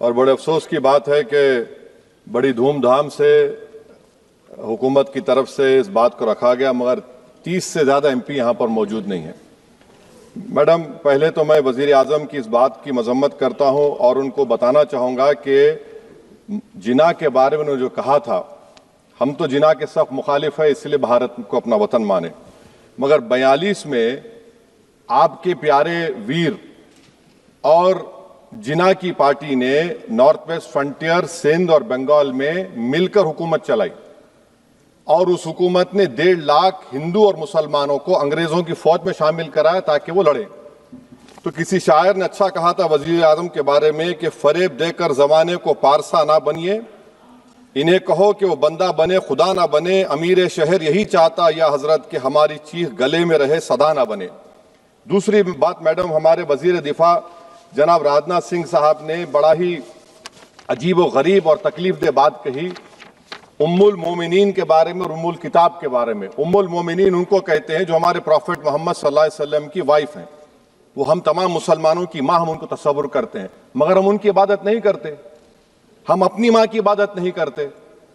और बड़े अफसोस की बात है कि बड़ी धूमधाम से हुकूमत की तरफ से इस बात को रखा गया, मगर 30 से ज़्यादा एमपी यहाँ पर मौजूद नहीं है। मैडम, पहले तो मैं वज़ीर आज़म की इस बात की मजम्मत करता हूँ और उनको बताना चाहूँगा कि जिना के बारे में उन्होंने जो कहा था, हम तो जिना के सख्त मुखालिफ है, इसलिए भारत को अपना वतन माने, मगर 42 में आपके प्यारे वीर और जिना की पार्टी ने नॉर्थ वेस्ट फ्रंटियर, सिंध और बंगाल में मिलकर हुकूमत चलाई और उस हुकूमत ने 1.5 लाख हिंदू और मुसलमानों को अंग्रेजों की फौज में शामिल कराया ताकि वो लड़े। तो किसी शायर ने अच्छा कहा था वजीर आजम के बारे में कि फरेब देकर जमाने को पारसा ना बनिए, इन्हें कहो कि वो बंदा बने खुदा ना बने, अमीर शहर यही चाहता या हजरत कि हमारी चीख गले में रहे सदा ना बने। दूसरी बात मैडम, हमारे वजीर दिफा जनाब राजनाथ सिंह साहब ने बड़ा ही अजीब व गरीब और तकलीफ दे बात कही उम्मुल मोमिनीन के बारे में और उम्मुल किताब के बारे में। उम्मुल मोमिनीन उनको कहते हैं जो हमारे प्रॉफिट मोहम्मद सल्लल्लाहु अलैहि वसल्लम की वाइफ हैं, वो हम तमाम मुसलमानों की माँ, हम उनको तसव्वुर करते हैं, मगर हम उनकी इबादत नहीं करते, हम अपनी माँ की इबादत नहीं करते।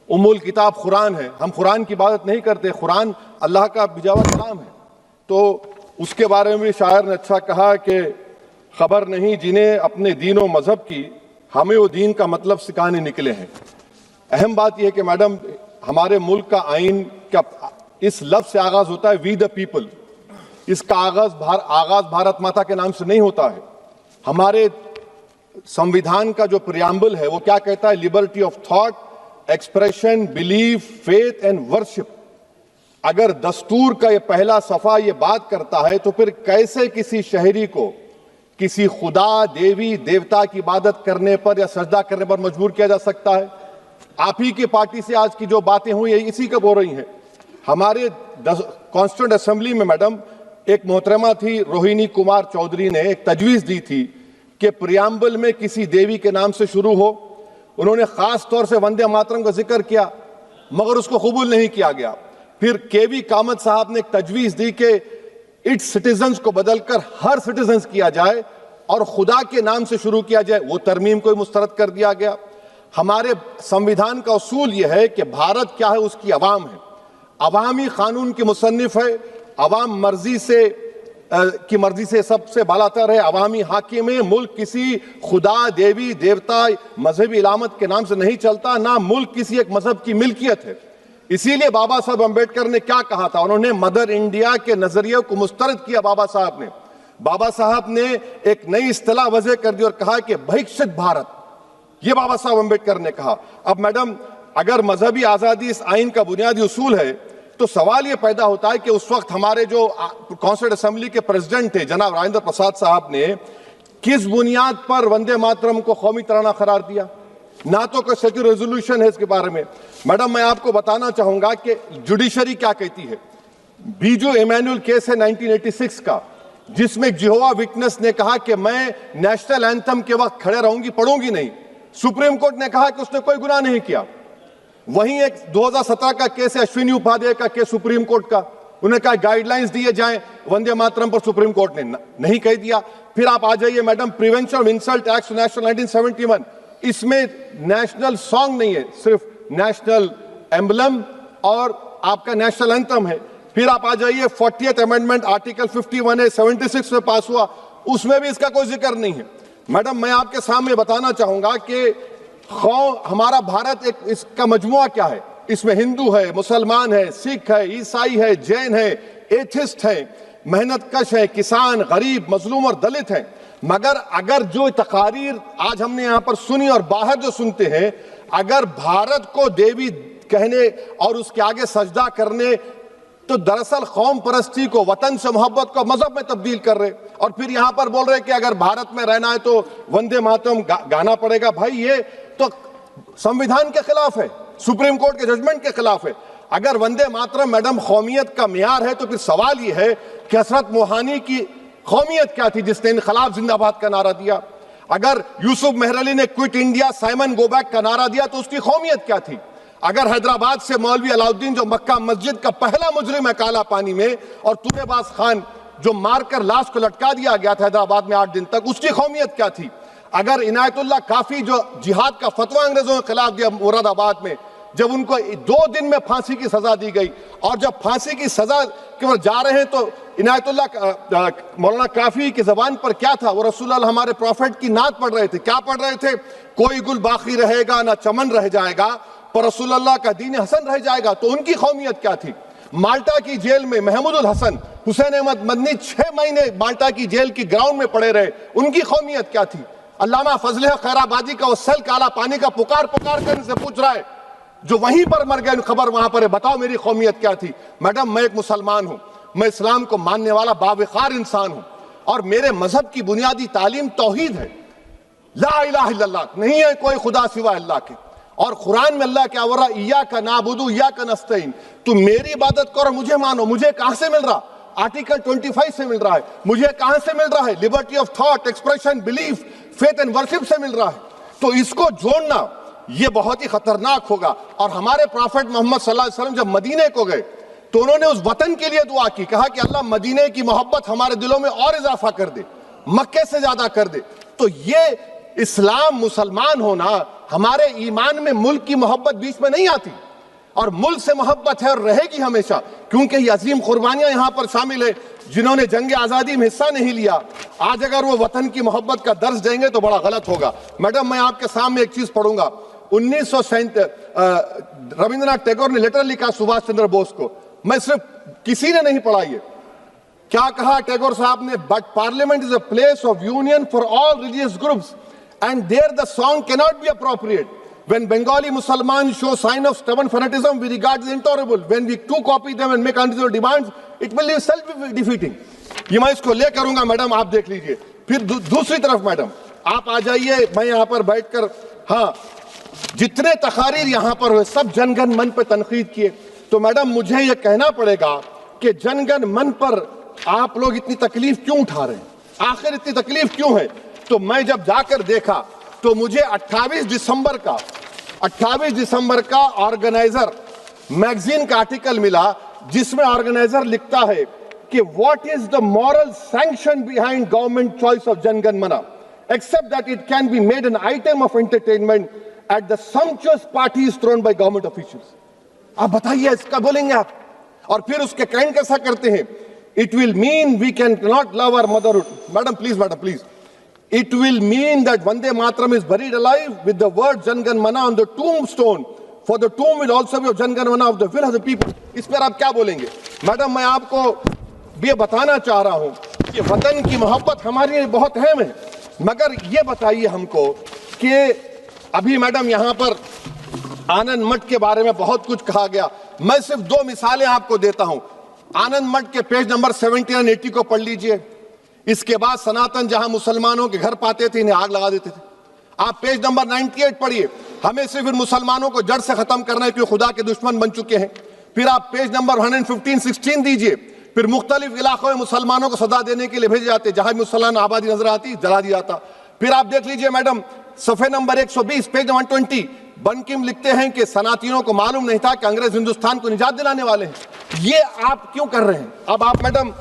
उम्मुल किताब कुरान है, हम कुरान की इबादत नहीं करते, कुरान अल्लाह का बिजावा कलाम है। तो उसके बारे में भी शायर ने अच्छा कहा कि खबर नहीं जिन्हें अपने दीन व मजहब की, हमें वो दीन का मतलब सिखाने निकले हैं। अहम बात यह है कि मैडम, हमारे मुल्क का आइन का इस लफ्ज से आगाज होता है वी द पीपल। इसका आगाज भारत माता के नाम से नहीं होता है। हमारे संविधान का जो प्रियम्बल है वो क्या कहता है? Liberty of thought, expression, belief, faith and worship. अगर दस्तूर का ये पहला सफा ये बात करता है तो फिर कैसे किसी शहरी को किसी खुदा, देवी, देवता की इबादत करने पर या सजदा करने पर मजबूर किया जा सकता है? आप ही की पार्टी से आज की जो बातें हुई है इसी कब हो रही हैं। हमारे कॉन्स्टिट्यूंट असेंबली में मैडम एक मोहतरमा थी रोहिणी कुमार चौधरी ने एक तजवीज दी थी कि प्रियम्बल में किसी देवी के नाम से शुरू हो। उन्होंने खास तौर से वंदे मातरम का जिक्र किया, मगर उसको कबूल नहीं किया गया। फिर केवी कामत साहब ने एक तजवीज दी कि इट्स सिटीजन्स को बदलकर हर सिटीजन्स किया जाए और खुदा के नाम से शुरू किया जाए, वो तरमीम को मुस्तरद कर दिया गया। हमारे संविधान का उसूल यह है कि भारत क्या है, उसकी अवाम है, अवामी कानून की मुसन्निफ है, अवाम की मर्जी से सबसे बालातर है, अवामी हाकिम है। मुल्क किसी खुदा, देवी, देवता, मजहबी इलामत के नाम से नहीं चलता, ना मुल्क किसी एक मजहब की मिल्कियत है। इसीलिए बाबा साहब अम्बेडकर ने क्या कहा था? उन्होंने मदर इंडिया के नजरिए को मुस्तरद किया। बाबा साहब ने एक नई इस्तिलाह वजह कर दी और कहा कि भैक्षित भारत, ये बाबा साहब अम्बेडकर ने कहा। अब मैडम, अगर मजहबी आजादी इस आइन का बुनियादी उसूल है तो सवाल यह पैदा होता है कि उस वक्त हमारे जो कॉन्स्टिट्यूंट असेंबली के प्रेसिडेंट थे जनाब राजेंद्र प्रसाद साहब ने किस बुनियाद पर वंदे मातरम को कौमी तराना करार दिया? ना तो कोई सेक्यूर रेजोल्यूशन है इसके बारे में। मैडम, मैं आपको बताना चाहूंगा कि जुडिशरी क्या कहती है। बीजू इमैनुअल केस है 1986 का, जिसमें जिहोवा विटनेस ने कहा कि मैं नेशनल एंथम के वक्त खड़े रहूंगी, पढ़ूंगी नहीं। सुप्रीम कोर्ट ने कहा कि उसने कोई गुनाह नहीं किया। वहीं एक 2017 का केस है अश्विनी उपाध्याय का केस सुप्रीम कोर्ट का, उन्हें कहा गाइडलाइंस दिए जाएं वंदे मातरम पर, सुप्रीम कोर्ट ने नहीं कह दिया। फिर आप आ जाइए madam, prevention of insult act national 1971, इसमें नेशनल सॉन्ग नहीं है, सिर्फ नेशनल एम्बलम और आपका नेशनल एंथम है। फिर आप आ जाइए 40th अमेंडमेंट आर्टिकल 51A 76 में पास हुआ, उसमें भी इसका कोई जिक्र नहीं है। मैडम, मैं आपके सामने बताना चाहूंगा कि हमारा भारत एक इसका मजमुआ क्या है। इसमें हिंदू है, मुसलमान है, सिख है, ईसाई है, जैन है, एथिस्ट है, मेहनतकश है, किसान, गरीब, मजलूम और दलित है। मगर अगर जो तकारीर आज हमने यहां पर सुनी और बाहर जो सुनते हैं, अगर भारत को देवी कहने और उसके आगे सजदा करने, तो दरअसल कौम परस्ती को, वतन से मोहब्बत को मजहब में तब्दील कर रहे, और फिर यहां पर बोल रहे कि अगर भारत में रहना है तो वंदे मातरम गाना पड़ेगा। भाई, ये तो संविधान के खिलाफ है, सुप्रीम कोर्ट के जजमेंट के खिलाफ है। अगर वंदे मातरम मैडम कौमियत का मियार है तो फिर सवाल यह है कि हजरत मोहानी की कौमियत क्या थी जिसने इनकलाब जिंदाबाद का नारा दिया? अगर यूसुफ मेहरली ने quit India, Simon go back का नारा दिया तो उसकी कौमियत क्या थी? अगर हैदराबाद से मौलवी अलाउद्दीन जो मक्का मस्जिद का पहला मुजरिम है काला पानी में, और तुरेबाज खान जो मारकर लाश को लटका दिया गया था हैदराबाद में 8 दिन तक, उसकी कौमियत क्या थी? अगर इनायतुल्लाह काफी जो जिहाद का फतवा अंग्रेजों के खिलाफ दिया मुरादाबाद में, जब उनको 2 दिन में फांसी की सजा दी गई और जब फांसी की सजा के बाद जा रहे हैं तो इनायतुल्लाह मौलाना काफी की जबान पर क्या था? वो रसूलुल्लाह हमारे प्रॉफिट की नात पढ़ रहे थे। क्या पढ़ रहे थे? कोई गुल बाकी रहेगा ना चमन रह जाएगा, पर रसूलुल्लाह का दीन हसन रह जाएगा। तो उनकी कौमियत क्या थी? माल्टा की जेल में महमूदुल हसन, हुसैन अहमद मदनी 6 महीने माल्टा की जेल की ग्राउंड में पड़े रहे, उनकी कौमियत क्या थी? अल्लामा फजले खैराबादी का वो सल काला पानी का पुकार पुकार कर इनसे पूछ रहा है, जो वहीं पर मर गए, खबर वहां पर है, बताओ मेरी कौमियत क्या थी? मैडम, मैं एक मुसलमान हूं, मैं इस्लाम को मानने वाला बावकार इंसान हूं और मेरे मजहब की बुनियादी तालीम तौहीद है, ला इलाहा इल्लल्लाह, नहीं है कोई खुदा सिवा अल्लाह के। और कुरान में अल्लाह क्या बोल रहा? इय्याका नाबुदु इय्याका नस्तईन, तुम मेरी इबादत करो, मुझे मानो। मुझे कहां से मिल रहा? आर्टिकल 25 से मिल रहा है। मुझे कहां से मिल रहा है? Liberty of thought, expression, belief, faith and worship से मिल रहा है। तो इसको जोड़ना ये बहुत ही खतरनाक होगा। और हमारे प्रॉफेट मोहम्मद सल्लल्लाहु अलैहि वसल्लम जब मदीने को गए तो उन्होंने उस वतन के लिए दुआ की, कहा कि अल्लाह मदीने की मोहब्बत हमारे दिलों में और इजाफा कर दे, मक्के से ज्यादा कर दे। तो ये इस्लाम, मुसलमान होना, हमारे ईमान में मुल्क की मोहब्बत बीच में नहीं आती, और मुल्क से मोहब्बत है और रहेगी हमेशा, क्योंकि ये अजीम कुर्बानियां यहां पर शामिल है जिन्होंने जंग आजादी में हिस्सा नहीं लिया। आज अगर वो वतन की मोहब्बत का दर्ज देंगे तो बड़ा गलत होगा। मैडम, मैं आपके सामने एक चीज पढ़ूंगा। 1937 रविंद्रनाथ टैगोर ने लेटर लिखा सुभाष चंद्र बोस को, मैं सिर्फ किसी ने नहीं पढ़ा ये। क्या कहा टैगोर साहब ने? But parliament is a place of union for all religious groups and there the song cannot be appropriate. When Bengali Muslims show sign of stubborn fanatism, we regard it intolerable. When we too copy them and make unreasonable demands, it will be self-defeating. ये मैं इसको ले करूंगा madam, आप देख लीजिए। फिर दूसरी तरफ मैडम आप आ जाइए, मैं यहाँ पर बैठकर, हाँ, जितने तकारीर यहाँ पर हुए सब जनगण मन पर तनकीद किए। तो मैडम मुझे ये कहना पड़ेगा कि जनगण मन पर आप लोग इतनी तकलीफ क्यों उठा रहे हैं? आखिर इतनी तकलीफ क्यों है? तो मैं जब जाकर देखा तो मुझे 28 दिसंबर का ऑर्गेनाइजर मैगजीन का आर्टिकल मिला, जिसमें ऑर्गेनाइजर लिखता है कि what is the moral sanction behind government choice of Jana Gana Mana, except that it can be made an item of entertainment at the sumptuous parties thrown by government officials. आप बताइए, इसका बोलेंगे आप? और फिर उसके काइंड कैसा करते हैं? It will mean we can not love our motherhood. Madam please, it will mean that Vande Mataram is buried alive with the word Jangan Mana on the tombstone, for the tomb will also be of Jangan Mana of the will of the people. इस पर आप क्या बोलेंगे? Madam, मैं आपको ये बताना चाह रहा हूं कि वतन की मोहब्बत हमारे लिए बहुत अहम है, मगर ये बताइए हमको कि अभी मैडम यहाँ पर आनंद मठ के बारे में बहुत कुछ कहा गया। मैं सिर्फ 2 मिसालें आपको देता हूं। आनंद मठ के पेज नंबर 70 और 80 को पढ़ लीजिए। इसके बाद सनातन जहां मुसलमानों के घर पाते थे, इन्हें आग लगा देते थे। आप पेज नंबर 98 पढ़िए। हमें सिर्फ इन मुसलमानों को जड़ से खत्म करना है क्योंकि खुदा के दुश्मन बन चुके हैं। फिर आप पेज नंबर 115-16 दीजिए। फिर मुख्तलिफ इलाकों में मुसलमानों को सजा देने के लिए भेजे जाते, जहां मुसलमान आबादी नजर आती जला दिया जाता। फिर आप देख लीजिए मैडम, सफे नंबर 120 पेज 120, बंकिम लिखते हैं कि सनातियों को मालूम नहीं था कि अंग्रेज हिंदुस्तान को निजात दिलाने वाले हैं। ये आप क्यों कर रहे हैं? अब आप मैडम,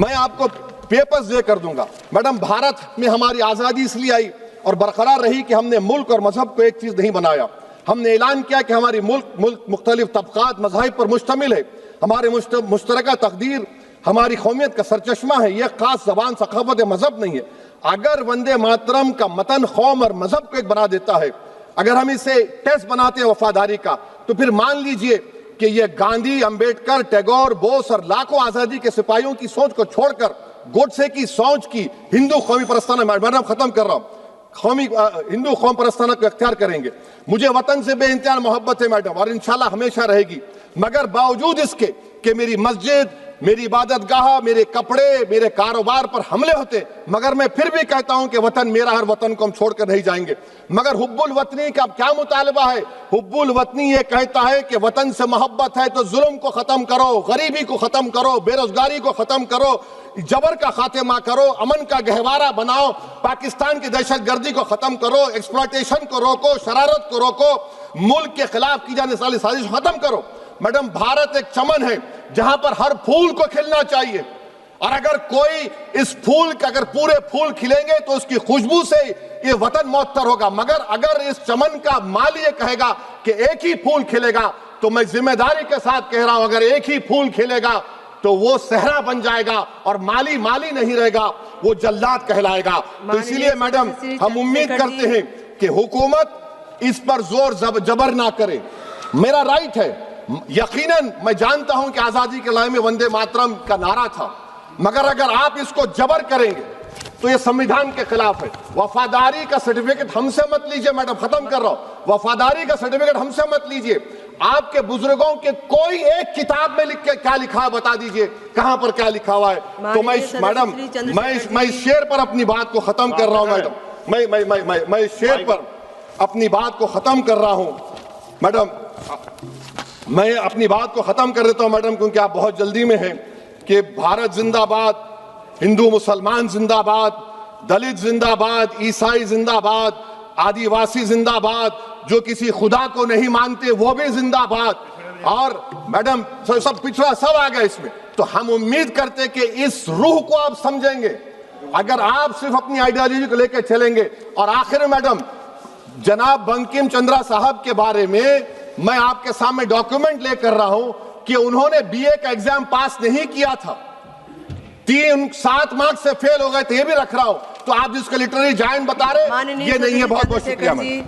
मैं आपको पेपर्स दे कर दूंगा। मैडम, भारत में हमारी आजादी इसलिए आई और बरकरार रही कि हमने मुल्क और मजहब को एक चीज नहीं बनाया। हमने ऐलान किया कि हमारी मुल्क मुख्तलिफ तबकात मज़ाहिब पर मुश्तमिल है। हमारे मुश्तरका तकदीर हमारी कौमियत का सरचश्मा है। यह खास जबान, सखावत या मजहब नहीं है। अगर वंदे मातरम का मतन कौम और मजहब को एक बना देता है, अगर हम इसे टेस्ट बनाते हैं वफादारी का, तो फिर मान लीजिए कि यह गांधी, अंबेडकर, टैगोर, बोस और लाखों आजादी के सिपाहियों की सोच को छोड़कर गोडसे की सोच की हिंदू कौमी परस्ताना, मैडम खत्म कर रहा हूं, कौमी हिंदू कौम परस्ताना को इख्तियार करेंगे। मुझे वतन से बेइंतहा मोहब्बत है मैडम, और इंशाल्लाह हमेशा रहेगी। मगर बावजूद इसके कि मेरी मस्जिद, मेरी इबादत गाह, मेरे कपड़े, मेरे कारोबार पर हमले होते, मगर मैं फिर भी कहता हूं कि वतन मेरा, हर वतन को हम छोड़कर नहीं जाएंगे। मगर हुब्बुल वतनी का क्या मुतालबा है? हुब्बुल वतनी ये कहता है कि वतन से मोहब्बत है तो जुल्म को खत्म करो, गरीबी को खत्म करो, बेरोजगारी को खत्म करो, जबर का खात्मा करो, अमन का गहवारा बनाओ, पाकिस्तान की दहशतगर्दी को खत्म करो, एक्सप्लॉयटेशन को रोको, शरारत को रोको, मुल्क के खिलाफ की जाने वाली साजिश खत्म करो। मैडम, भारत एक चमन है जहां पर हर फूल को खिलना चाहिए, और अगर कोई इस फूल के, अगर पूरे फूल खिलेंगे तो उसकी खुशबू से ये वतन मौतर होगा। मगर अगर इस चमन का माली ये कहेगा कि एक ही फूल खिलेगा, तो मैं जिम्मेदारी के साथ कह रहा हूं, अगर एक ही फूल खिलेगा तो वो सहरा बन जाएगा और माली माली नहीं रहेगा, वो जल्लाद कहलाएगा। तो इसीलिए मैडम हम उम्मीद करते हैं कि हुकूमत इस पर जोर जबर ना करे। मेरा राइट है, यकीनन मैं जानता हूं कि आजादी के लड़ाई में वंदे मातरम का नारा था, मगर अगर आप इसको जबर करेंगे तो ये संविधान के खिलाफ है। वफादारी का सर्टिफिकेट हमसे मत लीजिए मैडम, खत्म कर रहा हूं। वफादारी का सर्टिफिकेट हमसे मत लीजिए। आपके बुजुर्गों के कोई एक किताब में लिख के क्या लिखा है बता दीजिए, कहां पर क्या लिखा हुआ है। तो मैं मैडम मैं इस शेर पर अपनी बात को खत्म कर रहा हूं मैडम, मैं इस शेर पर अपनी बात को खत्म कर रहा हूं मैडम, मैं अपनी बात को खत्म कर देता हूं मैडम, क्योंकि आप बहुत जल्दी में हैं। कि भारत जिंदाबाद, हिंदू मुसलमान जिंदाबाद, दलित जिंदाबाद, ईसाई जिंदाबाद, आदिवासी जिंदाबाद, जो किसी खुदा को नहीं मानते वो भी जिंदाबाद, और मैडम सब पिछड़ा सब आ गया इसमें। तो हम उम्मीद करते कि इस रूह को आप समझेंगे, अगर आप सिर्फ अपनी आइडियोलॉजी को लेकर चलेंगे। और आखिर में मैडम, जनाब बंकिम चंद्रा साहब के बारे में मैं आपके सामने डॉक्यूमेंट लेकर रहा हूं कि उन्होंने बीए का एग्जाम पास नहीं किया था, 7 मार्क्स से फेल हो गए थे, ये भी रख रहा हूं। तो आप जिसको लिटरेरी जायंट बता रहे, ये नहीं है। बहुत बहुत शुक्रिया मैडम।